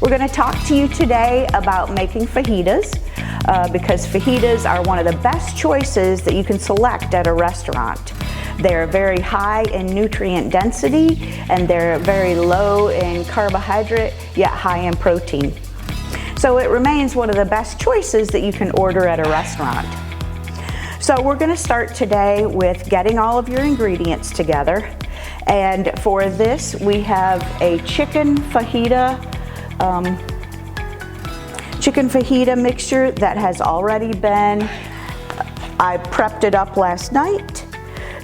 We're going to talk to you today about making fajitas because fajitas are one of the best choices that you can select at a restaurant. They're very high in nutrient density and they're very low in carbohydrate yet high in protein. So it remains one of the best choices that you can order at a restaurant. So we're going to start today with getting all of your ingredients together. And for this we have a chicken fajita mixture that has already been, I prepped it up last night.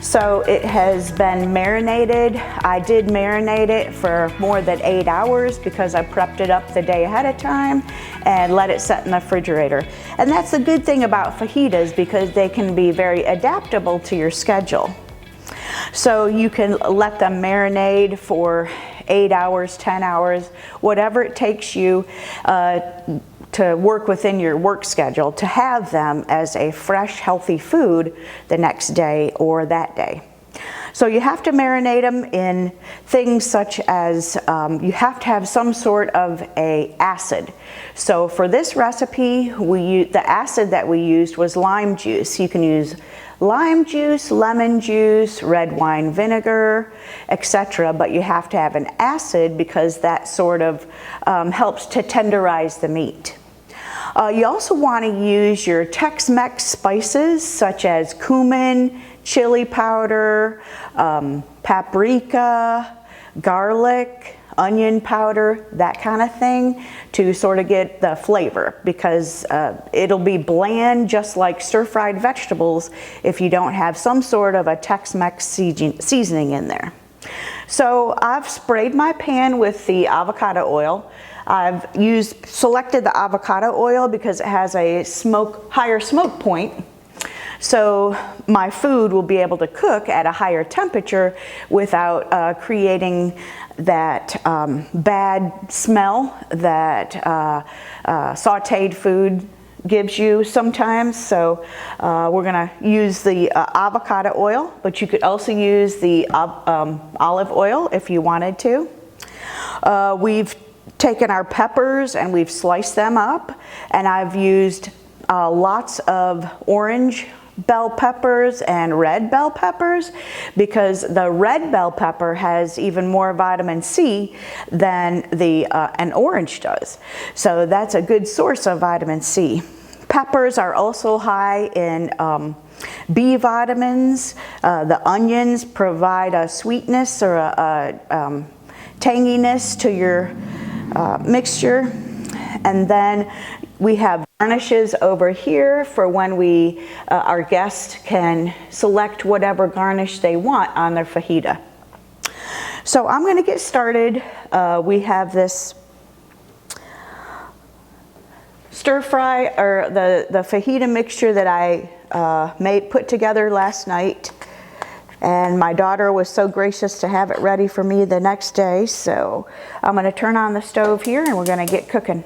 So it has been marinated. I did marinate it for more than 8 hours because I prepped it up the day ahead of time and let it set in the refrigerator. And that's the good thing about fajitas because they can be very adaptable to your schedule. So you can let them marinate for 8 hours, 10 hours, whatever it takes you to work within your work schedule to have them as a fresh, healthy food the next day or that day. So you have to marinate them in things such as you have to have some sort of a acid. So for this recipe, the acid that we used was lime juice. You can use lime juice, lemon juice, red wine vinegar, etc. But you have to have an acid because that sort of helps to tenderize the meat. You also want to use your Tex-Mex spices such as cumin, chili powder, paprika, garlic, onion powder, that kind of thing to sort of get the flavor because it'll be bland just like stir-fried vegetables if you don't have some sort of a Tex-Mex seasoning in there. So I've sprayed my pan with the avocado oil. I've selected the avocado oil because it has a higher smoke point. So my food will be able to cook at a higher temperature without creating that bad smell that sauteed food gives you sometimes. So we're going to use the avocado oil, but you could also use the olive oil if you wanted to. We've taken our peppers and we've sliced them up, and I've used lots of orange bell peppers and red bell peppers because the red bell pepper has even more vitamin C than an orange does. So that's a good source of vitamin C. Peppers are also high in B vitamins. The onions provide a sweetness or a tanginess to your mixture. And then we have garnishes over here for when our guests can select whatever garnish they want on their fajita. So I'm going to get started. We have this stir fry, or the fajita mixture that I put together last night. And my daughter was so gracious to have it ready for me the next day. So I'm going to turn on the stove here and we're going to get cooking.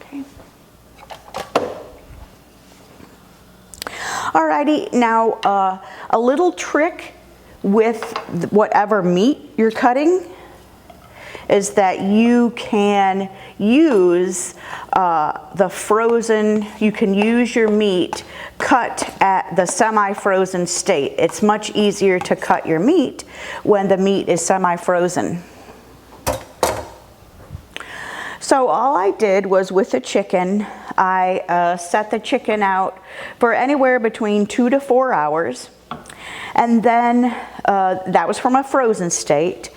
Okay. Alrighty, now a little trick with whatever meat you're cutting is that you can use you can use your meat cut at the semi-frozen state. It's much easier to cut your meat when the meat is semi-frozen. So all I did was with the chicken, I set the chicken out for anywhere between 2 to 4 hours. And then that was from a frozen state.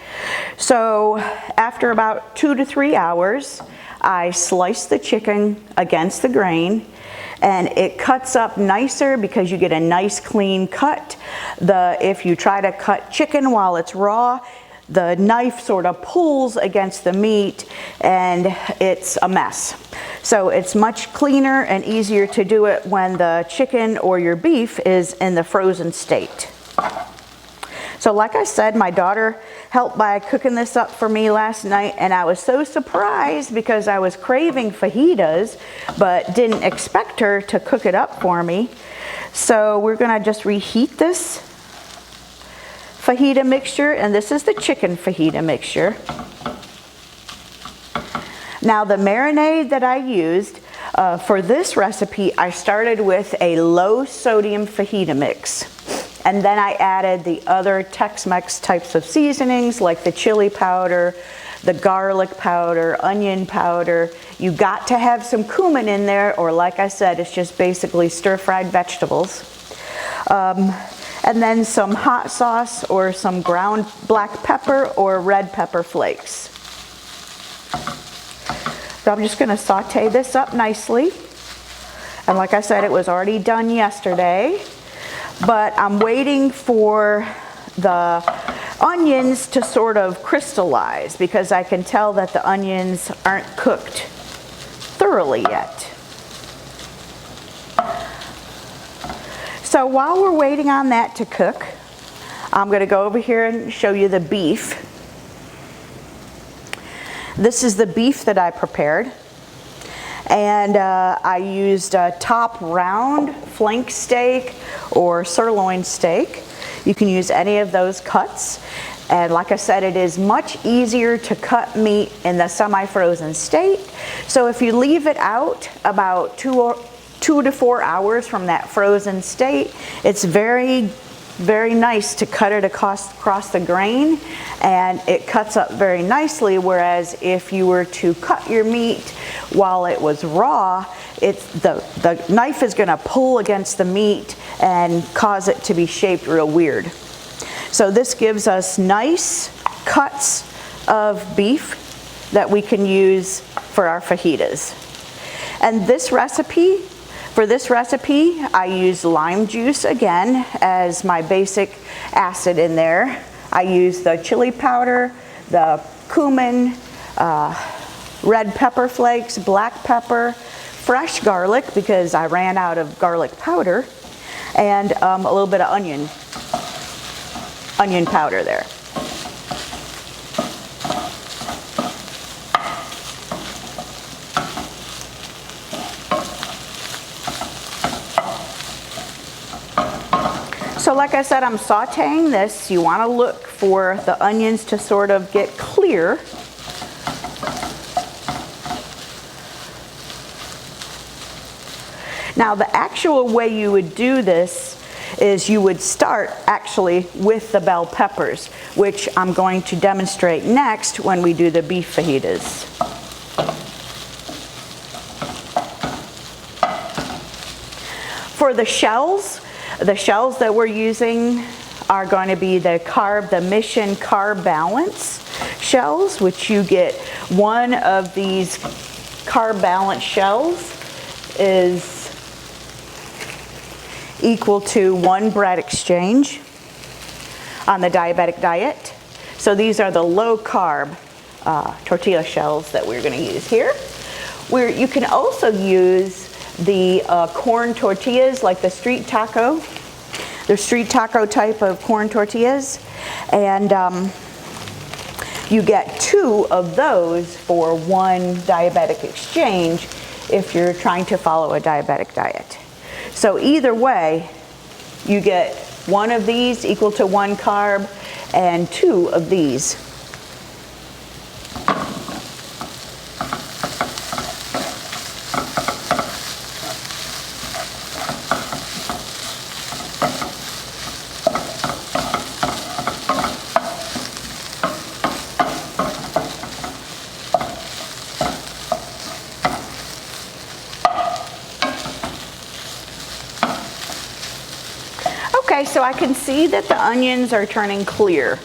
So after about 2 to 3 hours, I sliced the chicken against the grain, and it cuts up nicer because you get a nice clean cut. If you try to cut chicken while it's raw, the knife sort of pulls against the meat and it's a mess. So it's much cleaner and easier to do it when the chicken or your beef is in the frozen state. So like I said, my daughter helped by cooking this up for me last night, and I was so surprised because I was craving fajitas but didn't expect her to cook it up for me. So we're gonna just reheat this fajita mixture, and this is the chicken fajita mixture. Now the marinade that I used for this recipe, I started with a low sodium fajita mix. And then I added the other Tex-Mex types of seasonings like the chili powder, the garlic powder, onion powder. You got to have some cumin in there, or like I said, it's just basically stir-fried vegetables. And then some hot sauce or some ground black pepper or red pepper flakes. So I'm just going to saute this up nicely. And like I said, it was already done yesterday. But I'm waiting for the onions to sort of crystallize because I can tell that the onions aren't cooked thoroughly yet. So while we're waiting on that to cook, I'm going to go over here and show you the beef. This is the beef that I prepared. And I used a top round flank steak or sirloin steak. You can use any of those cuts. And like I said, it is much easier to cut meat in the semi-frozen state. So if you leave it out about 2 to 4 hours from that frozen state, it's very nice to cut it across the grain, and it cuts up very nicely. Whereas if you were to cut your meat while it was raw, the knife is going to pull against the meat and cause it to be shaped real weird. So this gives us nice cuts of beef that we can use for our fajitas. And this recipe, for this recipe, I use lime juice again as my basic acid in there. I use the chili powder, the cumin, red pepper flakes, black pepper, fresh garlic because I ran out of garlic powder, and a little bit of onion powder there. So like I said, I'm sauteing this. You want to look for the onions to sort of get clear. Now the actual way you would do this is you would start actually with the bell peppers, which I'm going to demonstrate next when we do the beef fajitas. For the shells that we're using are going to be the Mission Carb Balance shells, which you get one of these Carb Balance shells is equal to 1 bread exchange on the diabetic diet. So these are the low carb tortilla shells that we're going to use here. You can also use the corn tortillas, like the street taco type of corn tortillas, and you get 2 of those for 1 diabetic exchange if you're trying to follow a diabetic diet. So either way, you get 1 of these equal to 1 carb and 2 of these. Okay, so I can see that the onions are turning clear.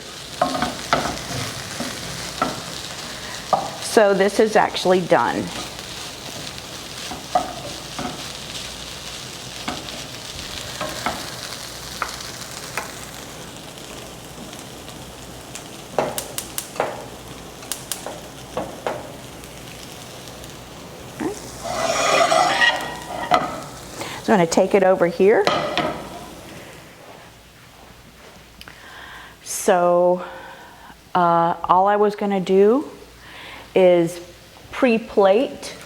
So this is actually done. So I'm going to take it over here. So all I was going to do is pre-plate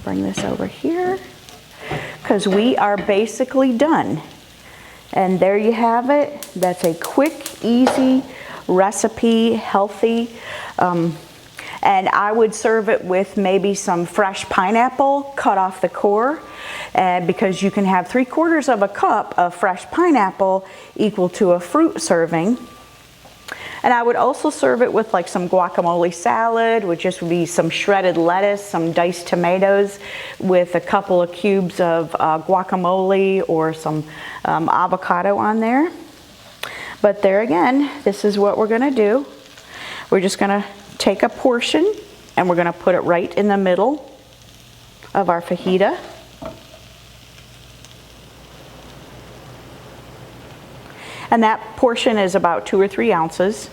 Bring this over here because we are basically done. And there you have it. That's a quick, easy recipe, healthy. And I would serve it with maybe some fresh pineapple cut off the core, because you can have 3/4 of a cup of fresh pineapple equal to a fruit serving. And I would also serve it with like some guacamole salad, which just would be some shredded lettuce, some diced tomatoes with a couple of cubes of guacamole or some avocado on there. But there again, this is what we're gonna do. We're just gonna take a portion and we're gonna put it right in the middle of our fajita. And that portion is about 2 or 3 ounces.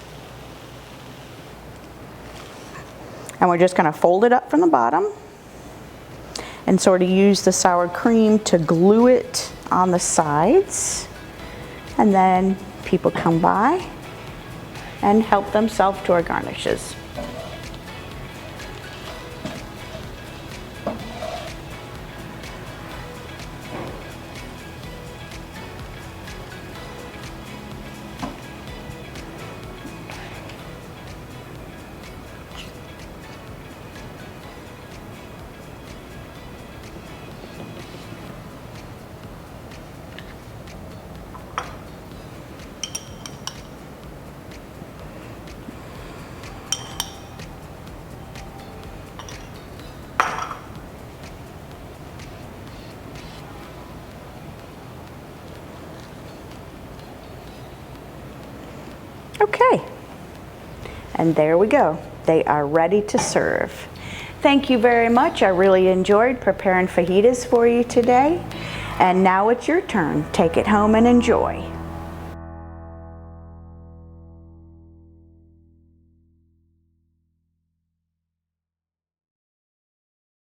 And we're just gonna fold it up from the bottom and sort of use the sour cream to glue it on the sides. And then people come by and help themselves to our garnishes. Okay, and there we go. They are ready to serve. Thank you very much. I really enjoyed preparing fajitas for you today. And now it's your turn. Take it home and enjoy.